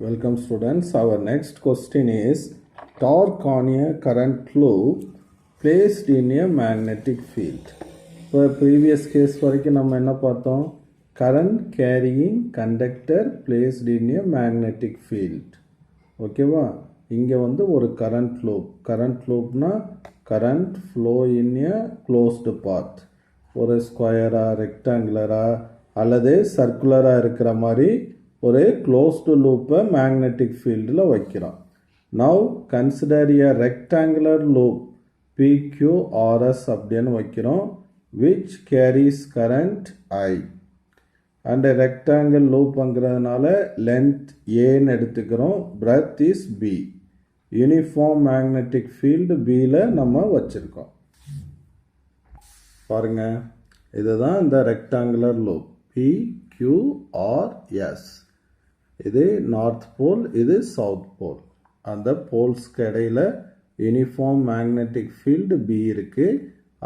Welcome students. Our next question is torque on a current loop placed in a magnetic field. இப்போ previous case வரைக்கும் நம்ம என்ன பார்த்தோம்? Current carrying conductor placed in a magnetic field. ஓகேவா? இங்கே வந்து ஒரு current loop. Current loopனா current flow in a closed path. ஒரு ஸ்கொயரா ரெக்டாங்குலரா அல்லது சர்க்குலரா இருக்கிற மாதிரி ஒரு closed loop magnetic field ல வைக்கிறோம். Now consider a rectangular loop PQRS அப்படின்னு வைக்கிறோம் which carries current I. and a rectangle loop அங்கிறதுனால length Aன்னு எடுத்துக்கிறோம், breadth is B. Uniform magnetic field Bல நம்ம வச்சிருக்கோம். பாருங்க, இதுதான் இந்த rectangular loop PQRS. இது நார்த் போல், இது சவுத் போல். அந்த போல்ஸ்க்கு இடையில யூனிஃபார்ம் மேக்னெட்டிக் ஃபீல்டு பி இருக்கு.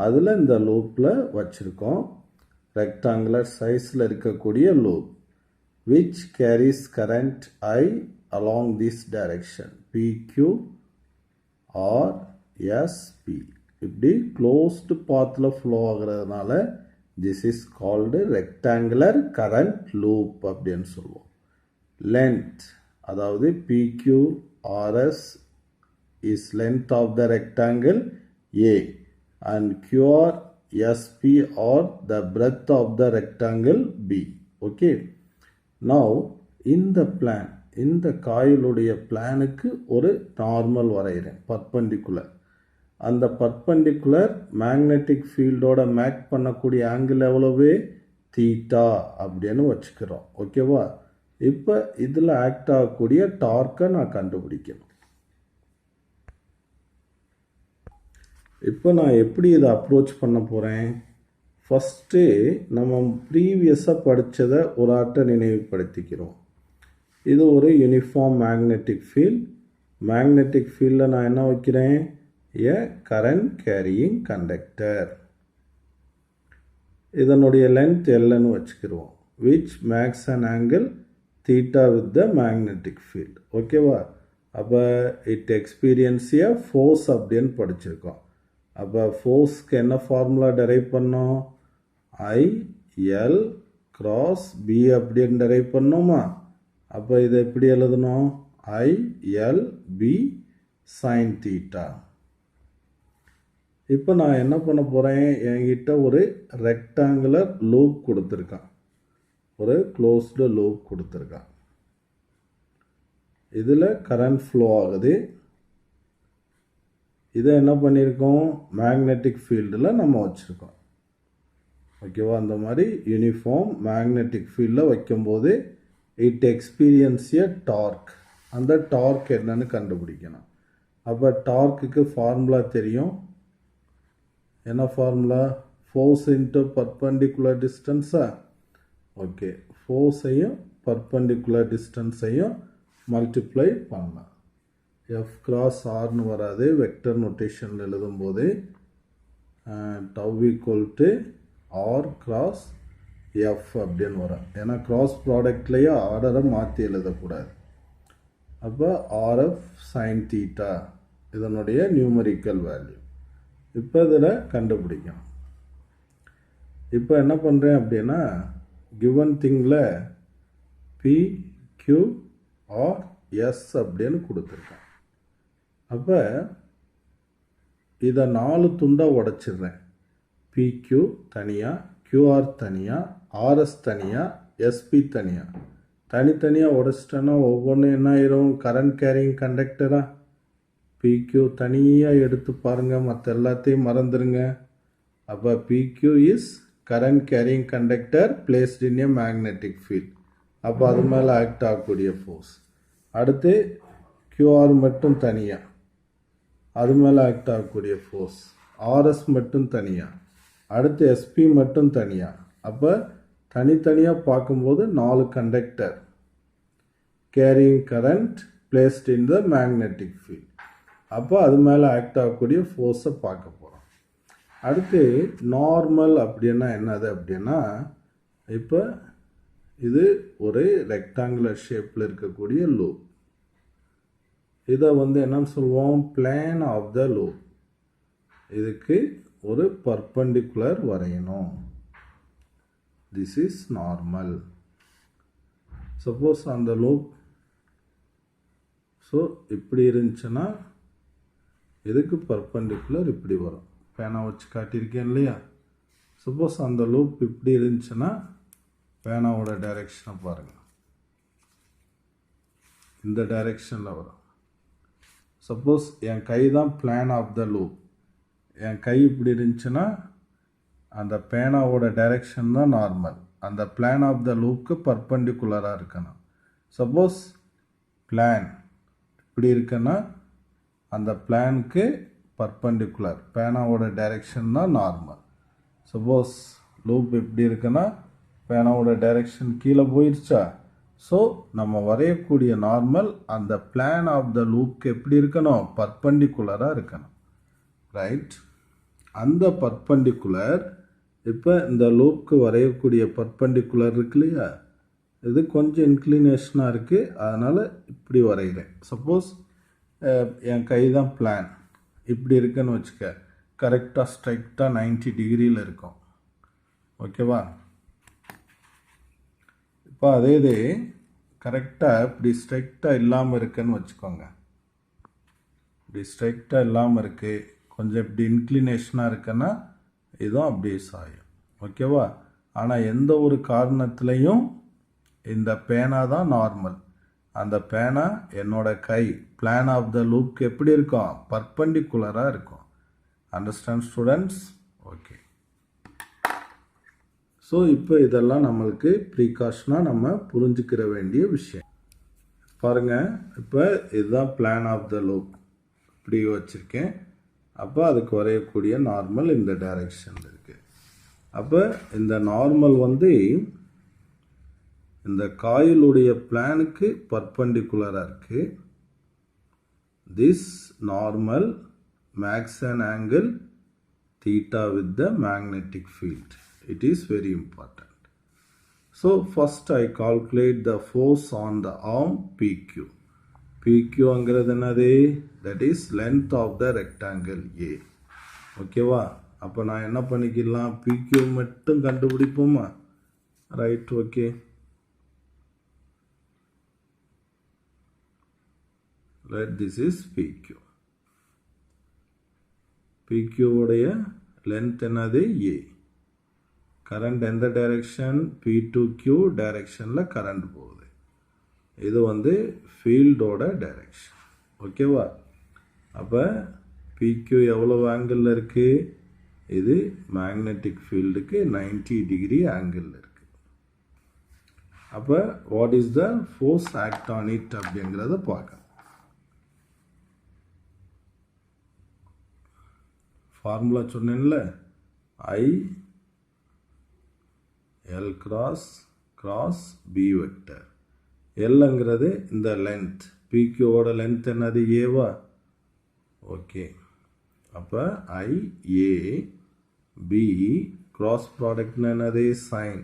அதில் இந்த லூப்பில் வச்சுருக்கோம். ரெக்டாங்குலர் சைஸில் இருக்கக்கூடிய loop which carries current I along this direction PQRSP. இப்படி க்ளோஸ்டு பாத்தில் ஃப்ளோ ஆகிறதுனால this is called rectangular current loop அப்படின்னு சொல்லுவோம். length அதாவது PQRS is length of the rectangle A and QRSP or the breadth of the rectangle B. Okay. Now இந்த plan, இந்த காயிலுடைய பிளானுக்கு ஒரு நார்மல் வரைகிறேன், பர்பண்டிகுலர். அந்த பர்பண்டிகுலர் மேக்னெட்டிக் ஃபீல்டோட மேக் பண்ணக்கூடிய ஆங்கிள் எவ்வளவு? தீட்டா அப்படின்னு வச்சுக்கிறோம். ஓகேவா? இப்போ இதில் ஆக்ட் ஆகக்கூடிய டார்க்கை நான் கண்டுபிடிக்கணும். இப்போ நான் எப்படி இதை அப்ரோச் பண்ண போகிறேன்? ஃபஸ்ட்டு நம்ம ப்ரீவியஸாக படித்ததை ஒரு ஆட்டை நினைவுபடுத்திக்கிறோம். இது ஒரு யூனிஃபார்ம் மேக்னெட்டிக் ஃபீல்ட். மேக்னெட்டிக் ஃபீல்டில் நான் என்ன வைக்கிறேன்? A current carrying conductor. இதனுடைய லென்த் எல்லுன்னு வச்சுக்கிடுவோம். Which makes an angle theta with the magnetic field. ஓகேவா? அப்போ இட் எக்ஸ்பீரியன்ஸ் ஏ ஃபோர்ஸ் அப்படின்னு படிச்சிருக்கோம். அப்போ ஃபோர்ஸ்க்கு என்ன ஃபார்முலா டெரைவ் பண்ணோம்? IL கிராஸ் B அப்படின்னு டெரைவ் பண்ணோமா? அப்போ இதை எப்படி எழுதணும்? ILB sin theta. இப்போ நான் என்ன பண்ண போகிறேன்? என்கிட்ட ஒரு ரெக்டாங்குலர் லூப் கொடுத்துருக்கான், ஒரு க்ளோஸ்டு லூப் கொடுத்துருக்கான். இதில் கரண்ட் ஃப்ளோ ஆகுது. இதை என்ன பண்ணியிருக்கோம்? மேக்னெட்டிக் ஃபீல்டில் நம்ம வச்சுருக்கோம். ஓகேவா? அந்த மாதிரி யூனிஃபார்ம் மேக்னெட்டிக் ஃபீல்டில் வைக்கும்போது இட் எக்ஸ்பீரியன்ஸ் எ டார்க். அந்த டார்க் என்னன்னு கண்டுபிடிக்கணும். அப்போ டார்க்குக்கு ஃபார்முலா தெரியும். என்ன ஃபார்முலா? ஃபோர்ஸ் இன்ட்டு பர்பண்டிகுலர் டிஸ்டன்ஸா? ஓகே, ஃபோர்ஸையும் பர்பண்டிகுலர் டிஸ்டன்ஸையும் மல்டிப்ளை பண்ணலாம். எஃப் கிராஸ் ஆர்னு வராது, வெக்டர் நோட்டேஷன் எழுதும்போது tau equal to R cross F அப்படின்னு வரும். ஏன்னா கிராஸ் ப்ராடக்ட்லேயே ஆர்டரை மாற்றி எழுதக்கூடாது. அப்போ ஆர்எஃப் சைன் தீட்டா இதனுடைய நியூமரிக்கல் வேல்யூ. இப்போ இதில் கண்டுபிடிக்கணும். இப்போ என்ன பண்ணுறேன் அப்படின்னா, given திங்கில் PQRS அப்படின்னு கொடுத்துருக்கேன். அப்போ இதை 4 துண்டாக உடைச்சிடுறேன். PQ தனியாக, QR தனியாக, RS தனியாக, SP தனியாக. தனித்தனியாக உடைச்சிட்டேன்னா ஒவ்வொன்றும் என்ன ஆயிரும்? Current carrying கண்டக்டராக. PQ தனியாக எடுத்து பாருங்கள், மற்ற எல்லாத்தையும் மறந்துடுங்க. அப்போ PQ is current carrying conductor placed in a magnetic field. அப்போ அது மேலே ஆக்ட் ஆகக்கூடிய ஃபோர்ஸ். அடுத்து QR மட்டும் தனியாக, அது மேலே ஆக்ட் ஆகக்கூடிய ஃபோர்ஸ். RS மட்டும் தனியாக, அடுத்து SP மட்டும் தனியாக. அப்போ தனித்தனியாக பார்க்கும்போது 4 conductor carrying current placed in the magnetic field. அப்போ அது மேலே ஆக்ட் ஆகக்கூடிய ஃபோர்ஸை பார்க்க போகிறோம். அடுத்து நார்மல் அப்படின்னா என்னது அப்படின்னா, இப்போ இது ஒரு ரெக்டாங்குலர் ஷேப்பில் இருக்கக்கூடிய லூப். இதை வந்து என்னன்னு சொல்லுவோம், பிளேன் ஆஃப் த லூப். இதுக்கு ஒரு பர்பண்டிகுலர் வரையணும். This is normal. சப்போஸ் அந்த லூப் ஸோ இப்படி இருந்துச்சுன்னா இதுக்கு பர்பண்டிகுலர் இப்படி வரும். பேனா வச்சு காட்டியிருக்கேன் இல்லையா. சப்போஸ் அந்த லூப் இப்படி இருந்துச்சுன்னா பேனாவோட டைரெக்ஷனை பாருங்கள், இந்த டைரெக்ஷனில் வரும். சப்போஸ் என் கை தான் பிளான் ஆஃப் த லூப், என் கை இப்படி இருந்துச்சுன்னா அந்த பேனாவோட டைரெக்ஷன் தான் நார்மல், அந்த பிளான் ஆஃப் த லூப்க்கு பர்பண்டிகுலராக இருக்கணும். சப்போஸ் பிளான் இப்படி இருக்குன்னா அந்த பிளானுக்கு பர்பண்டிகுலர், பேனாவோட டைரெக்ஷன் தான் நார்மல். சப்போஸ் லூப் இப்படி இருக்குன்னா பேனாவோட டைரெக்ஷன் கீழே போயிடுச்சா, ஸோ நம்ம வரையக்கூடிய நார்மல் அந்த பிளான் ஆஃப் த லூப்க்கு எப்படி இருக்கணும், பர்பண்டிகுலராக இருக்கணும். ரைட். அந்த பர்பண்டிகுலர் இப்போ இந்த லூப்க்கு வரையக்கூடிய பர்பண்டிகுலர் இருக்கு இல்லையா, இது கொஞ்சம் இன்க்ளினேஷனாக இருக்குது, அதனால் இப்படி வரைகிறேன். சப்போஸ் என் கை தான் பிளான் இப்படி இருக்குன்னு வச்சுக்க, கரெக்டாக ஸ்ட்ரைட்டாக 90 டிகிரியில் இருக்கும். ஓகேவா. இப்போ அதே இது கரெக்டாக இப்படி ஸ்ட்ரைட்டாக இல்லாமல் இருக்குன்னு வச்சுக்கோங்க. இப்படி ஸ்ட்ரைட்டாக இல்லாமல் இருக்குது, கொஞ்சம் இப்படி இன்க்ளினேஷனாக இருக்குன்னா இதுவும் அப்படியே சாயும். ஓகேவா. ஆனால் எந்த ஒரு காரணத்துலையும் இந்த பேனா தான் நார்மல், அந்த பேனா என்னோட கை பிளான் ஆஃப் த லூப்க்கு எப்படி இருக்கும், பர்பண்டிகுலராக இருக்கும். Understand students? ஓகே. ஸோ இப்போ இதெல்லாம் நம்மளுக்கு ப்ரீகாஷனாக நம்ம புரிஞ்சுக்கிற வேண்டிய விஷயம். பாருங்கள், இப்போ இதுதான் பிளான் ஆஃப் த லூப், இப்படி வச்சுருக்கேன். அப்போ அதுக்கு வரையக்கூடிய நார்மல் இந்த டைரெக்ஷனில் இருக்குது. அப்போ இந்த நார்மல் வந்து இந்த காயிலுடைய பிளானுக்கு பர்பண்டிகுலராக இருக்குது. This normal makes an angle theta with the magnetic field. It is very important. So first I calculate the force on the arm PQ. PQ அங்கிறது என்னது, that is length of the rectangle A. ஓகேவா. அப்போ நான் என்ன பண்ணிக்கலாம், PQ மட்டும் கண்டுபிடிப்போமா. Right. Okay. Let this is PQ. PQ உடைய length என்னது, A. கரண்ட் எந்த டைரெக்ஷன், P2Q டைரெக்ஷனில் கரண்ட் போகுது. இது வந்து ஃபீல்டோட டைரெக்ஷன். ஓகேவா. அப்போ PQ எவ்வளோ ஆங்கிளில் இருக்குது, இது மேக்னெட்டிக் ஃபீல்டுக்கு 90 டிகிரி ஆங்கிளில் இருக்குது. அப்போ what is the force act on it அப்படிங்கிறத பார்க்கலாம். ஃபார்முலா சொன்னேன்ல, I L cross B vector. எல்ங்கிறது இந்த லென்த், PQவோட லென்த் என்னது, ஏவா. ஓகே. அப்போ IA B கிராஸ் ப்ராடக்ட்னு என்னது, sine.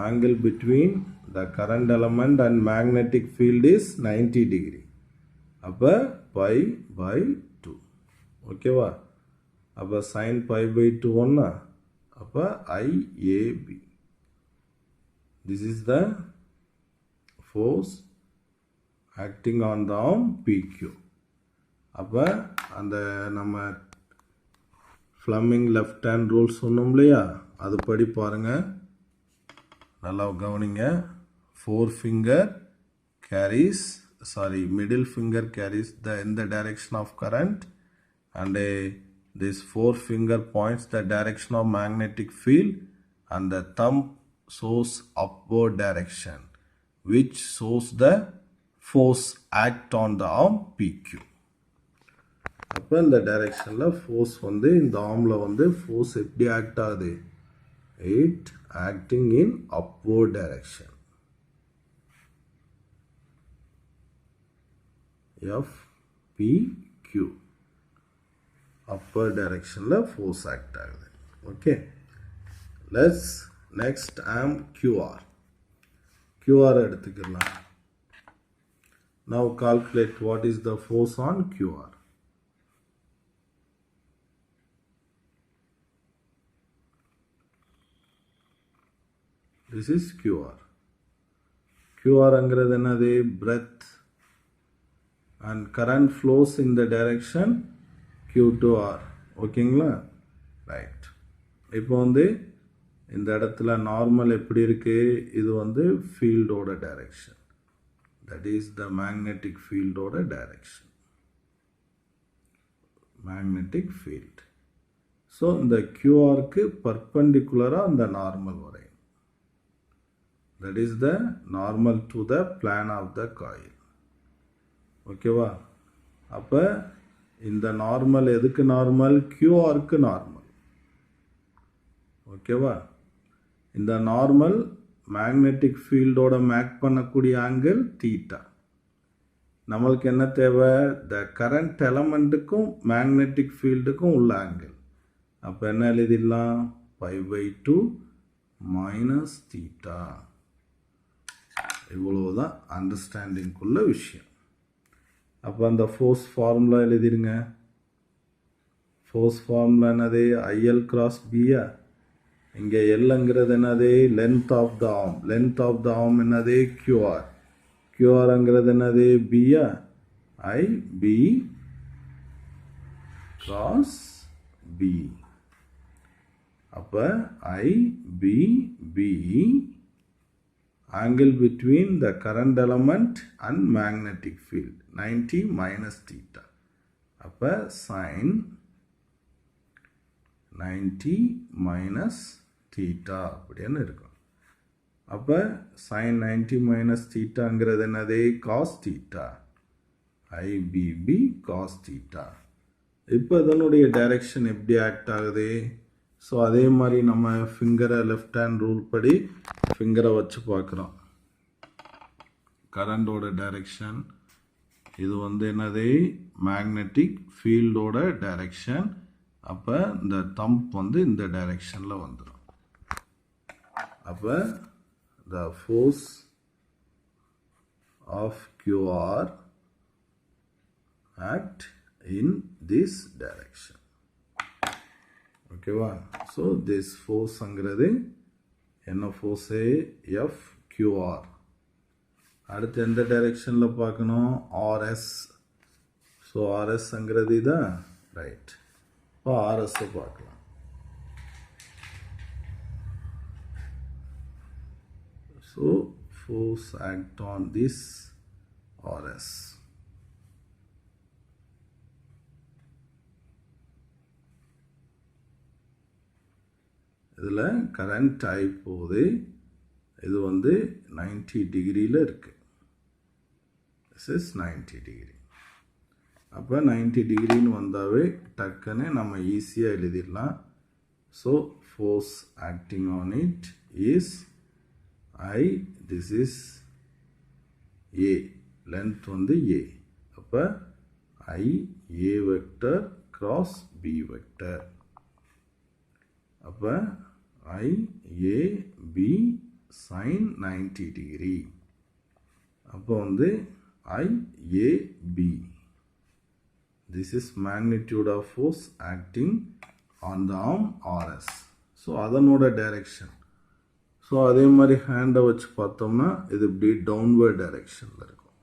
Angle between the current element and magnetic field is 90 degree. அப்போ π/2. ஓகேவா. அப்போ சைன் π/2 ஒன்றா. அப்போ IAB. This is the force acting on the arm PQ. அப்போ அந்த நம்ம ஃப்ளமிங் லெஃப்ட் ஹேண்ட் ரூல் சொன்னோம் இல்லையா, அது படி பாருங்கள், நல்லா கவனிங்க. Middle finger carries in the direction of current, and this forefinger points the direction of magnetic field, and the thumb shows upward direction, which shows the force act on the arm PQ. அப்போ இந்த டைரெக்ஷனில் force வந்து இந்த ஆர்மில் வந்து force எப்படி act ஆகுது, it acting in upward direction. FPQ upper டைரெக்ஷனில் force act ஆகுது. Okay. Next arm QR. QR எடுத்துக்கலாம். Now calculate what is the force on QR. This is QR. QR அங்கிறது என்னது? breadth and current flows in the direction Q to R. ஓகேங்களா? Right. இப்போ வந்து இந்த இடத்துல normal எப்படி இருக்கு? இது வந்து ஃபீல்டோட direction. That is the magnetic ஃபீல்டோட டைரக்ஷன். Magnetic field. ஸோ இந்த கியூஆருக்கு பர்பண்டிகுலராக அந்த நார்மல் வரையும். That is the normal to the plane of the coil. ஓகேவா? அப்போ இந்த நார்மல் எதுக்கு நார்மல்? கியூஆருக்கு நார்மல். ஓகேவா? இந்த நார்மல் மேக்னெட்டிக் ஃபீல்டோட மேக் பண்ணக்கூடிய ஆங்கிள் தீட்டா. நம்மளுக்கு என்ன தேவை? த கரண்ட் எலமெண்ட்டுக்கும் மேக்னெட்டிக் ஃபீல்டுக்கும் உள்ள ஆங்கிள். அப்போ என்ன எழுதிடலாம்? π/2 மைனஸ் தீட்டா. இவ்வளவுதான் அண்டர்ஸ்டாண்டிங்குள்ள விஷயம். அப்போ அந்த ஃபோர்ஸ் ஃபார்முலா எழுதிருங்க. ஃபோர்ஸ் ஃபார்முலா என்னது? IL கிராஸ் பியா. இங்கே எல்ங்கிறது என்னது? Length of the arm. Length of the arm என்னது? QR. QRங்கிறது என்னது? பியா. IB cross B. அப்போ IBB angle between the current element and magnetic field 90 minus theta. அப்போ sin 90 minus theta அப்படின்னு இருக்கும். அப்போ sin 90 minus thetaங்கிறது என்னது? cos theta. IBB cos theta. இப்போ இதனுடைய டைரக்ஷன் எப்படி ஆக்ட் ஆகுது? ஸோ அதே மாதிரி நம்ம ஃபிங்கரை லெஃப்ட் ஹேண்ட் ரூல் படி ஃபிங்கரை வச்சு பார்க்குறோம். கரண்டோட டைரக்ஷன் இது வந்து என்னது? மேக்னெட்டிக் ஃபீல்டோட டைரக்ஷன். அப்போ இந்த தம்ப் வந்து இந்த டைரக்ஷனில் வந்துடும். அப்போ the force of QR act in this direction. ஓகேவா? ஸோ திஸ் ஃபோர்ஸுங்கிறது என்ன ஃபோர்ஸு? FQR. அடுத்து எந்த டைரெக்ஷனில் பார்க்கணும்? RS. ஸோ RSங்கிறது இதான். ரைட். இப்போ RSஐ பார்க்கலாம். So force act on this RS. இதில் கரண்ட் ஆகி போகுது. இது வந்து 90 டிகிரியில் இருக்குது. This is 90 degree. அப்போ 90 டிகிரின்னு வந்தாவே டக்குன்னு நம்ம ஈஸியாக எழுதிடலாம். So force acting on it is I. This is A. Length வந்து A. அப்போ IA vector cross B vector. அப்போ IAB sin 90 டிகிரி. அப்போ வந்து IAB. This is magnitude of force acting on the arm RS. So அதனோட direction. So அதே மாதிரி ஹேண்டை வச்சு பார்த்தோம்னா இது இப்படி டவுன்வர்ட் டைரக்ஷனில் இருக்கும்.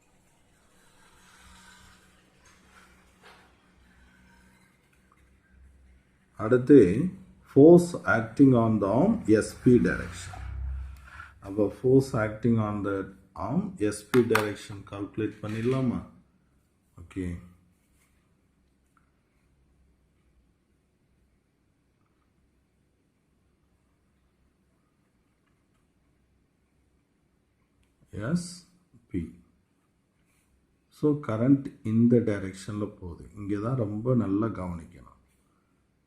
அடுத்து force acting on the arm SP direction. அப்போ force acting on the arm SP direction calculate பண்ணிடலாமா? ஓகே. SP. ஸோ கரண்ட் இந்த டைரெக்ஷனில் போகுது. இங்கே தான் ரொம்ப நல்லா கவனிக்கணும்.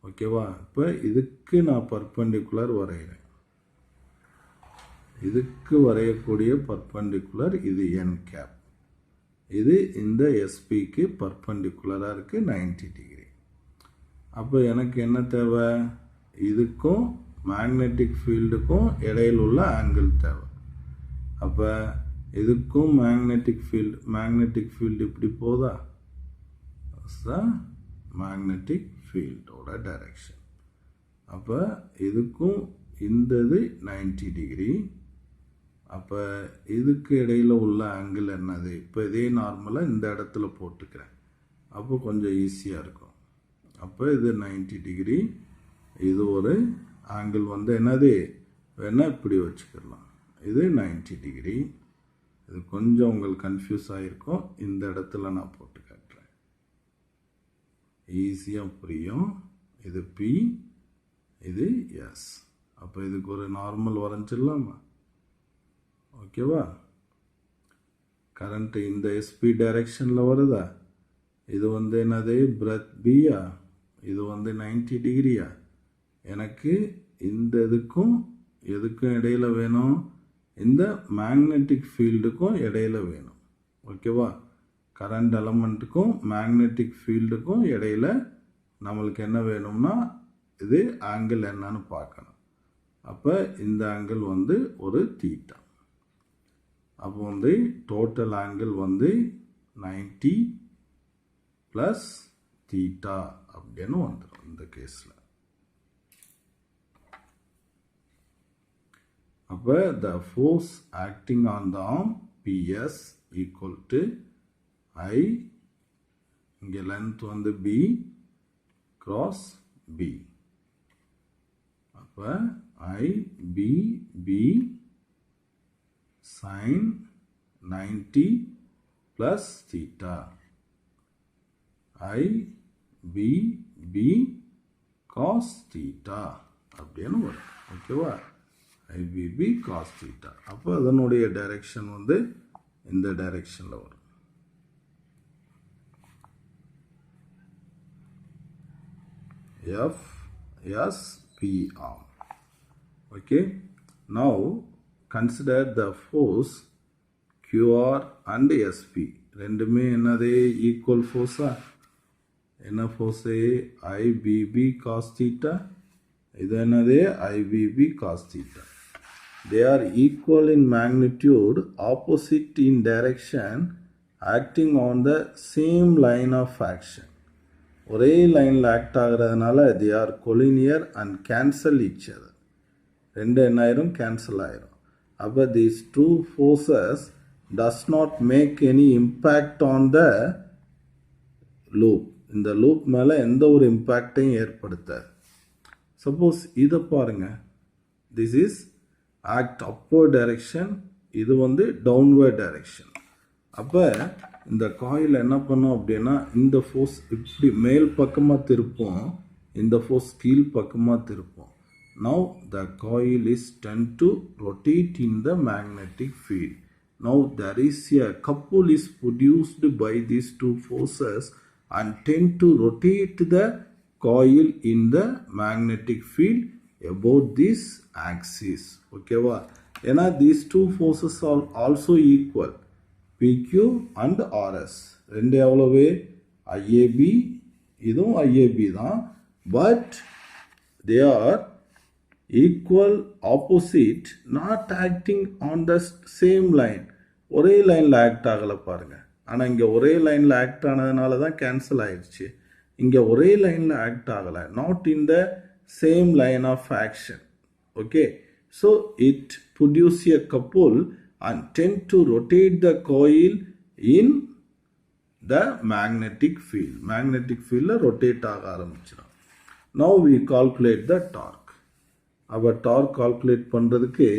ஓகேவா? இப்போ இதுக்கு நான் பர்பண்டிகுலர் வரைகிறேன். இதுக்கு வரையக்கூடிய பர்பண்டிகுலர் இது N கேப். இது இந்த SPக்கு பர்பண்டிகுலராக இருக்குது 90 டிகிரி. அப்போ எனக்கு என்ன தேவை? இதுக்கும் மேக்னெட்டிக் ஃபீல்டுக்கும் இடையில் உள்ள ஆங்கிள் தேவை. அப்போ இதுக்கும் மேக்னெட்டிக் ஃபீல்டு இப்படி போதா, மேக்னெட்டிக் ஃபீல்டோட டைரக்ஷன். அப்போ இதுக்கும் இந்த இது 90 டிகிரி. அப்போ இதுக்கு இடையில் உள்ள ஆங்கிள் என்னது? இப்போ இதே நார்மலாக இந்த இடத்துல போட்டுக்கிறேன், அப்போ கொஞ்சம் ஈஸியாக இருக்கும். அப்போ இது 90 டிகிரி, இது ஒரு ஆங்கிள் வந்து என்னது வேணால் இப்படி வச்சுக்கலாம், இது 90 டிகிரி. இது கொஞ்சம் உங்களுக்கு கன்ஃபியூஸ் ஆகிருக்கும், இந்த இடத்துல நான் போட்டு காட்டுறேன், ஈஸியாக புரியும். இது பி, இது எஸ். அப்போ இதுக்கு ஒரு நார்மல் வரைஞ்சிடலாமா? ஓகேவா? கரண்ட் இந்த எஸ்பி டைரக்ஷனில் வருதா? இது வந்து என்னது பிரெத் பியா, இது வந்து 90 டிகிரியா. எனக்கு இந்த இதுக்கும் எதுக்கும் இடையில வேணும், இந்த மேக்னெட்டிக் ஃபீல்டுக்கும் இடையில வேணும். ஓகேவா? கரண்ட் எலமெண்ட்டுக்கும் மேக்னெட்டிக் ஃபீல்டுக்கும் இடையில நம்மளுக்கு என்ன வேணும்னா இது ஆங்கிள் என்னன்னு பார்க்கணும். அப்போ இந்த ஆங்கிள் வந்து ஒரு தீட்டா. அப்போ வந்து டோட்டல் ஆங்கிள் வந்து 90 ப்ளஸ் தீட்டா அப்படின்னு வந்துடும் இந்த கேஸில். அப்போ the force acting on the arm PS equal to I, இங்கே லென்த் வந்து B cross B. அப்போ IBB sin 90 plus theta, IBB cos theta அப்படின்னு வரும். ஓகேவா? IBB cos theta. அப்போ அதனுடைய டைரக்ஷன் வந்து இந்த டைரக்ஷனில் வரும். FSP arm. Okay. Now consider the force QR and SP. ரெண்டுமே என்னது ஈக்குவல் ஃபோர்ஸா? என்ன ஃபோர்ஸு? IBB cos theta. இது என்னது? IBB cos theta. They are equal in magnitude, opposite in direction, acting on the same line of action. ஒரே லைனில் act ஆகிறதுனால they are collinear and cancel each other. ரெண்டு என்ன ஆயிரும்? Cancel ஆயிரும். அப்போ these two forces does not make any impact on the loop. இந்த loop மேலே எந்த ஒரு இம்பேக்டையும் ஏற்படுத்தாது. சப்போஸ் இதை பாருங்க, this is act upward direction, இது வந்து downward direction. அப்போ இந்த காயில் என்ன பண்ணும் அப்படின்னா இந்த ஃபோர்ஸ் இப்படி மேல் பக்கமாக திருப்போம், இந்த ஃபோர்ஸ் கீழ் பக்கமாக திருப்போம். Now the coil is tend to rotate in the magnetic field. Now there is a couple is produced by these two forces and tend to rotate the coil in the magnetic field about this axis. Okay va? ஏன்னா these two forces are also equal, PQ and RS. ரெண்டு எவ்வளவு? IAB, இதுவும் IAB தான், but they are equal opposite, not acting on the same line. ஒரே லைனில் act ஆகலை பாருங்க. ஆனால் இங்கே ஒரே லைனில் ஆக்ட் ஆனதுனால தான் கேன்சல் ஆயிடுச்சு. இங்கே ஒரே லைனில் ஆக்ட் ஆகலை, not in the same line of action. Okay, so it produce a couple and tend to rotate the coil in the magnetic field. Magnetic field rotate ஆக ஆரம்பிச்சிடும். Now we calculate the torque. அப்போ dark calculate பண்ணுறதுக்கு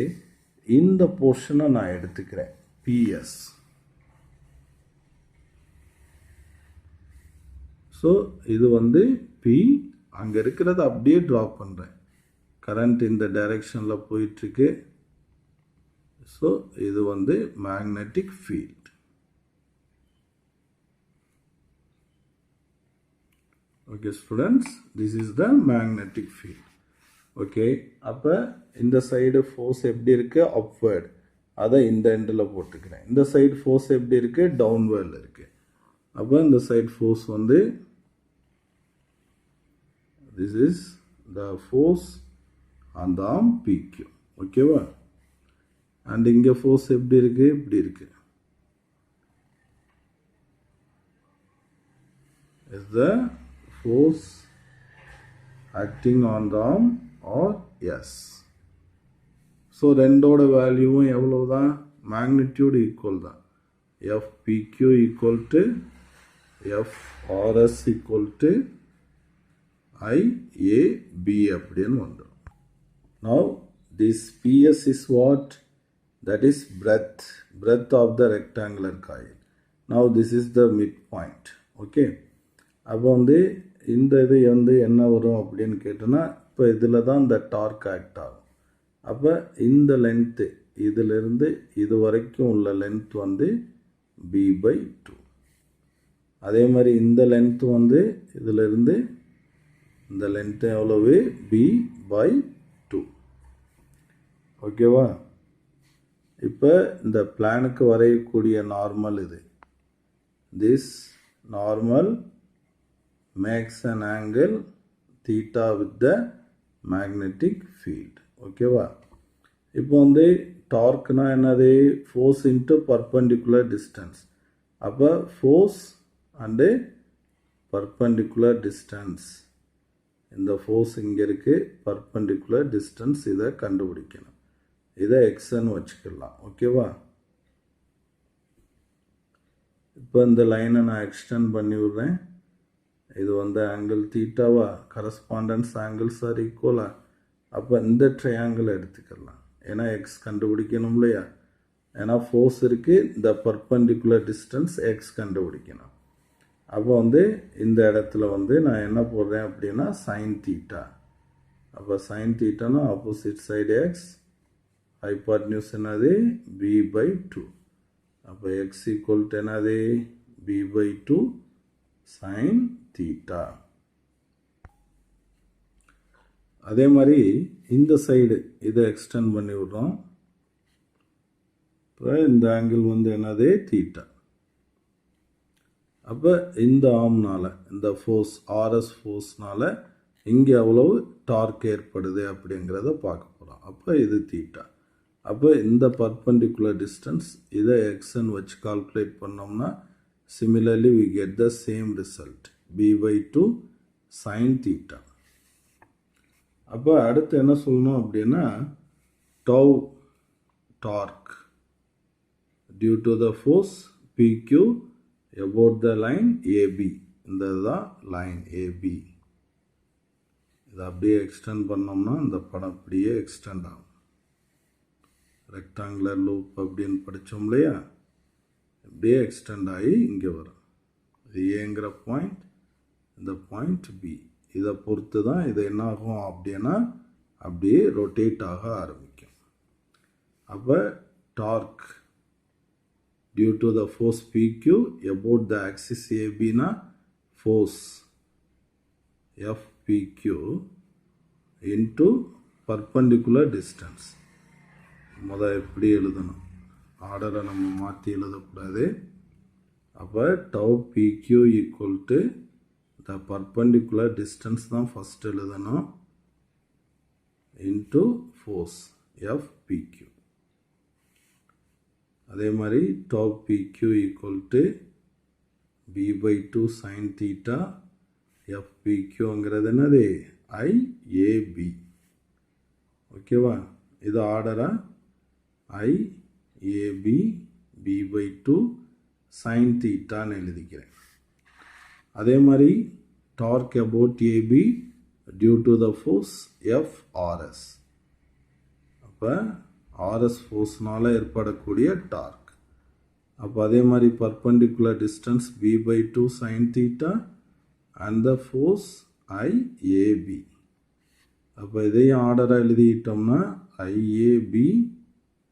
இந்த போர்ஷனை நான் எடுத்துக்கிறேன், PS. So இது வந்து P, அங்கே இருக்கிறத அப்படியே ட்ரா பண்ணுறேன். கரண்ட் இந்த டைரெக்ஷனில் போயிட்டுருக்கு. ஸோ இது வந்து magnetic field. Okay students, this is the magnetic field. Okay, அப்போ இந்த சைடு ஃபோர்ஸ் எப்படி இருக்குது? அப்வர்ட். அதை இந்த எண்டில் போட்டுக்கிறேன். இந்த சைடு ஃபோர்ஸ் எப்படி இருக்குது? டவுன்வேர்டில் இருக்குது. அப்போ இந்த சைடு ஃபோர்ஸ் வந்து this is the force on the arm PQ. ஓகேவா? அண்ட் இங்கே ஃபோர்ஸ் எப்படி இருக்குது, இப்படி இருக்குது. Is the force acting on the arm or yes? So ரெண்டோட வேல்யூவும் எவ்வளோ தான், மேக்னிடியூட் ஈக்குவல் தான். FPQ equal to FRS equal to IAB அப்படின்னு வந்துடும். Now this PS is what? That is breadth of the rectangular coil. Now this is the midpoint. Okay. அப்போ வந்து இந்த இது வந்து என்ன வரும் அப்படின்னு கேட்டோன்னா, இப்போ இதில் தான் இந்த டார்க் ஆக்ட் ஆகும். அப்போ இந்த லென்த்து இதிலிருந்து இது வரைக்கும் உள்ள லென்த் வந்து B/2. அதே மாதிரி இந்த லென்த்து வந்து இதிலிருந்து இந்த லென்த்து எவ்வளவு, B/2. ஓகேவா? இப்போ இந்த பிளானுக்கு வரையக்கூடிய நார்மல் இது. This normal makes an angle theta with the magnetic field. ஓகேவா? இப்போ வந்து டார்க்னா என்னது, ஃபோர்ஸ் இன்ட்டு பர்பண்டிகுலர் டிஸ்டன்ஸ். அப்போ ஃபோர்ஸ் அண்டு பர்பண்டிகுலர் டிஸ்டன்ஸ், இந்த ஃபோர்ஸ் இங்கே இருக்குது, பர்பண்டிகுலர் டிஸ்டன்ஸ் இதை கண்டுபிடிக்கணும். இதை எக்ஸ்ன்னு வச்சுக்கலாம். ஓகேவா? இப்போ இந்த லைனை நான் எக்ஸ்டெண்ட் பண்ணி விடுறேன். இது வந்து ஆங்கிள் தீட்டாவா, கரஸ்பாண்டன்ஸ் ஆங்கிள்ஸ் ஆர் ஈக்குவலா. அப்போ இந்த ட்ரையாங்கிள் எடுத்துக்கலாம், ஏன்னா எக்ஸ் கண்டுபிடிக்கணும் இல்லையா. ஏன்னா ஃபோர்ஸ் இருக்குது, இந்த பர்பண்டிகுலர் டிஸ்டன்ஸ் எக்ஸ் கண்டுபிடிக்கணும். அப்போ வந்து இந்த இடத்துல வந்து நான் என்ன போடுறேன் அப்படின்னா சைன் தீட்டா. அப்போ சைன் தீட்டானா ஆப்போசிட் சைடு எக்ஸ், ஹைபாட்னியூஸ் என்னது B/2. அப்போ எக்ஸ் ஈக்குவல் டு என்னது B/2 சைன் தீட்டா. அதே மாதிரி இந்த சைடு இதை எக்ஸ்டெண்ட் பண்ணி விடுறோம். இப்போ இந்த ஆங்கிள் வந்து என்னது தீட்டா. அப்போ இந்த ஆர்ம்னால, இந்த ஃபோர்ஸ் ஆர்எஸ் ஃபோர்ஸ்னால இங்கே எவ்வளவு டார்க் ஏற்படுது அப்படிங்கிறத பார்க்க போகிறோம். அப்போ இது தீட்டா. அப்போ இந்த பர்பண்டிகுலர் டிஸ்டன்ஸ் இதை எக்ஸ்ன்னு வச்சு கால்குலேட் பண்ணோம்னா similarly we get the same result, B/2 sin theta. அப்போ அடுத்து என்ன சொல்லணும் அப்படின்னா tau torque due to the force PQ about the line AB. இந்த தான் லைன் AB. இதை அப்படியே எக்ஸ்டெண்ட் பண்ணோம்னா இந்த படம் அப்படியே எக்ஸ்டெண்ட் ஆகும். ரெக்டாங்குலர் லூப் அப்படின்னு படித்தோம் இல்லையா, அப்படியே எக்ஸ்டெண்ட் ஆகி இங்கே வரும். இது ஏங்கிற பாயிண்ட், இந்த பாயிண்ட் பி. இதை பொறுத்து தான் இது என்ன ஆகும் அப்படின்னா அப்படியே ரொட்டேட் ஆக ஆரம்பிக்கும். அப்போ torque due to the force PQ about the axis ABனா force FPQ into perpendicular distance. முதல் எப்படி எழுதணும், ஆர்டரை நம்ம மாற்றி எழுதக்கூடாது. அப்போ tau PQ equal to the perpendicular distance தான் ஃபஸ்ட் எழுதணும், இன்ட்டு ஃபோர்ஸ் FPQ. அதே மாதிரி tau PQ equal to B/2 sin theta, FPQங்கிறது என்னது IAB. ஓகேவா? இது ஆர்டரா IAB B/2 sin thetaன்னு எழுதிக்கிறேன். அதே மாதிரி torque about AB due to the force FRS. அப்போ RS ஃபோர்ஸ்னால் ஏற்படக்கூடிய டார்க். அப்போ அதே மாதிரி perpendicular distance B/2 sin theta and the force IAB. அப்போ இதையும் ஆர்டராக எழுதிட்டோம்னா IAB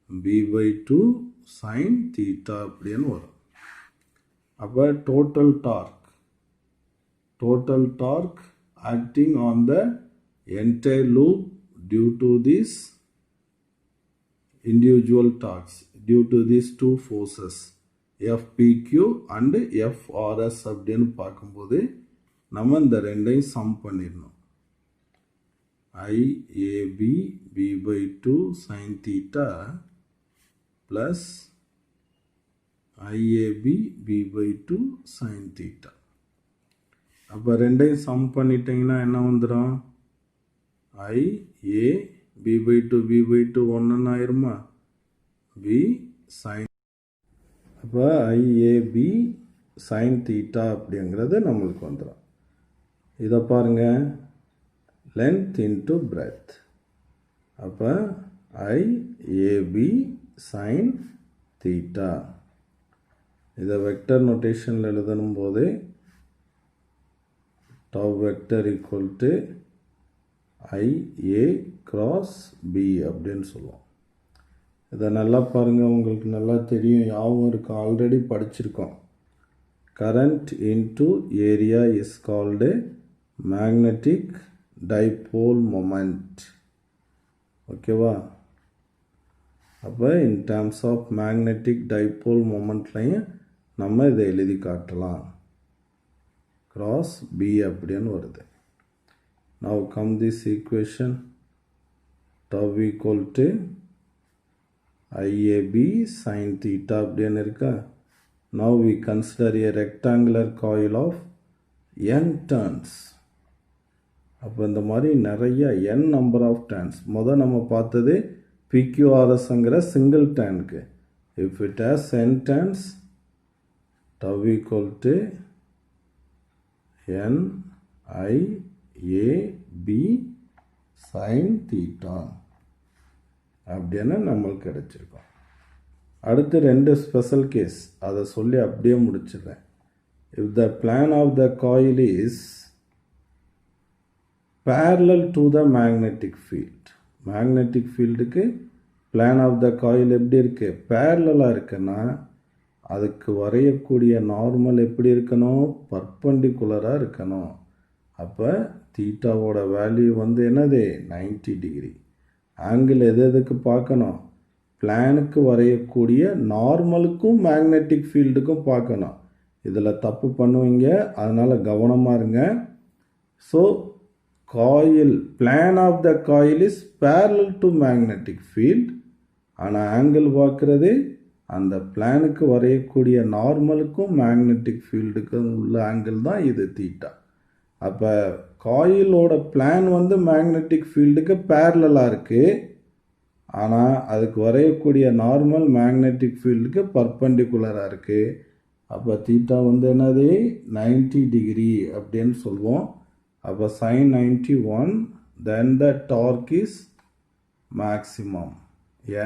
B/2 sin theta அப்படின்னு வரும். அப்போ total torque acting on the entire loop due to these individual torques, due to these two forces FPQ and FRS அப்படின்னு பார்க்கும்போது நம்ம இந்த ரெண்டையும் சம் பண்ணிடணும். IAB B/2 sin theta plus I A B B by two sine theta. அப்போ ரெண்டையும் some பண்ணிட்டீங்கன்னா என்ன வந்துடும்? ஐஏ பி பை டூ ஒன்றுன்னு ஆயிருமா? B sine. அப்போ ஐஏபி சைன் தீட்டா அப்படிங்கிறது நம்மளுக்கு வந்துடும். இதை பாருங்கள், லென்த் இன்ட்டு பிரெத். அப்போ ஐஏபி சைன் தீட்டா. இதை வெக்டர் நோட்டேஷனில் எழுதணும் போது tau vector equal to IA cross B அப்படின்னு சொல்லுவோம். இதை நல்லா பாருங்கள், உங்களுக்கு நல்லா தெரியும், யாவும் இருக்கு, ஆல்ரெடி படிச்சிருக்கோம். Current into area is called magnetic dipole moment. ஓகேவா? அப்போ in terms of magnetic dipole மொமெண்ட்லையும் நம்ம இதை எழுதி காட்டலாம். கிராஸ் பி அப்படின்னு வருது. Now come this equation, tau equal to IAB sin theta அப்படின்னு இருக்கா. Now we consider a rectangular coil of n turns. அப்போ இந்த மாதிரி நிறைய n number of turns. முதல் நம்ம பார்த்தது PQRSங்கிற single டர்னுக்கு. If it has n turns, tau equal to n I AB sin theta அப்படின்னு நம்மளுக்கு கிடைச்சிருக்கோம். அடுத்து ரெண்டு ஸ்பெஷல் கேஸ், அதை சொல்லி அப்படியே முடிச்சிடுறேன். If the plane of the coil is parallel to the magnetic field. Magnetic ஃபீல்டுக்கு பிளான் ஆஃப் த காயில் எப்படி இருக்குது? பேரலாக இருக்குன்னா அதுக்கு வரையக்கூடிய நார்மல் எப்படி இருக்கணும்? பர்பண்டிகுலராக இருக்கணும். அப்போ தீட்டாவோட வேல்யூ வந்து என்னது? 90 டிகிரி. ஆங்கிள் எதுக்கு பார்க்கணும்? பிளானுக்கு வரையக்கூடிய நார்மலுக்கும் மேக்னெட்டிக் ஃபீல்டுக்கும் பார்க்கணும். இதில் தப்பு பண்ணுவீங்க, அதனால் கவனமாக இருங்க. So coil, plane of the coil is parallel to magnetic field. ஆனால் ஆங்கிள் பார்க்குறது அந்த பிளானுக்கு வரையக்கூடிய நார்மலுக்கும் மேக்னெட்டிக் ஃபீல்டுக்கும் உள்ள ஆங்கிள் தான் இது தீட்டா. அப்போ காயிலோட பிளான் வந்து மேக்னெட்டிக் ஃபீல்டுக்கு பேரலாக இருக்குது, ஆனால் அதுக்கு வரையக்கூடிய நார்மல் மேக்னெட்டிக் ஃபீல்டுக்கு பர்பண்டிகுலராக இருக்குது. அப்போ தீட்டா வந்து என்னது? 90 டிகிரி அப்படின்னு சொல்லுவோம். அப்போ sin 91, then the torque is maximum,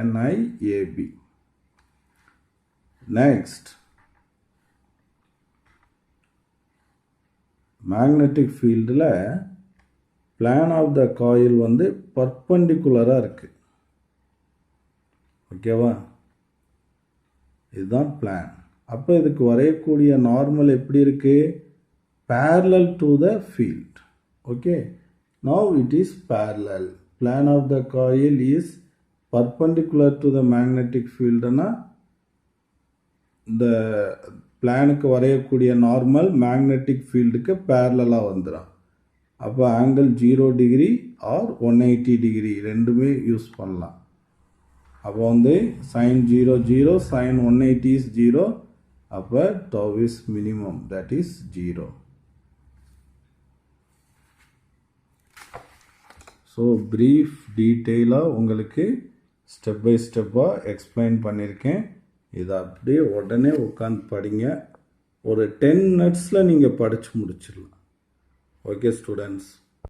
NIAB. Next, magnetic ஃபீல்டில் பிளான் ஆஃப் த காயில் வந்து பர்பண்டிகுலராக இருக்குது. ஓகேவா? இதுதான் பிளான். அப்போ இதுக்கு வரையக்கூடிய நார்மல் எப்படி இருக்குது? parallel to the field. Okay, now it is parallel. Plan of the coil is perpendicular to the magnetic field. இந்த பிளானுக்கு வரையக்கூடிய நார்மல் மேக்னெட்டிக் ஃபீல்டுக்கு பேரலாக வந்துடும். அப்போ ஆங்கிள் 0 டிகிரி ஆர் 180 டிகிரி ரெண்டுமே யூஸ் பண்ணலாம். அப்போ வந்து sin 0 0, sin 180 is 0. அப்போ tau is minimum, that is 0. So brief டீட்டெயிலாக உங்களுக்கு ஸ்டெப் பை ஸ்டெப்பாக எக்ஸ்பிளைன் பண்ணியிருக்கேன். இதை அப்படியே உடனே உட்காந்து படிங்க. ஒரு 10 மினிட்ஸில் நீங்கள் படித்து முடிச்சிடலாம். Okay students.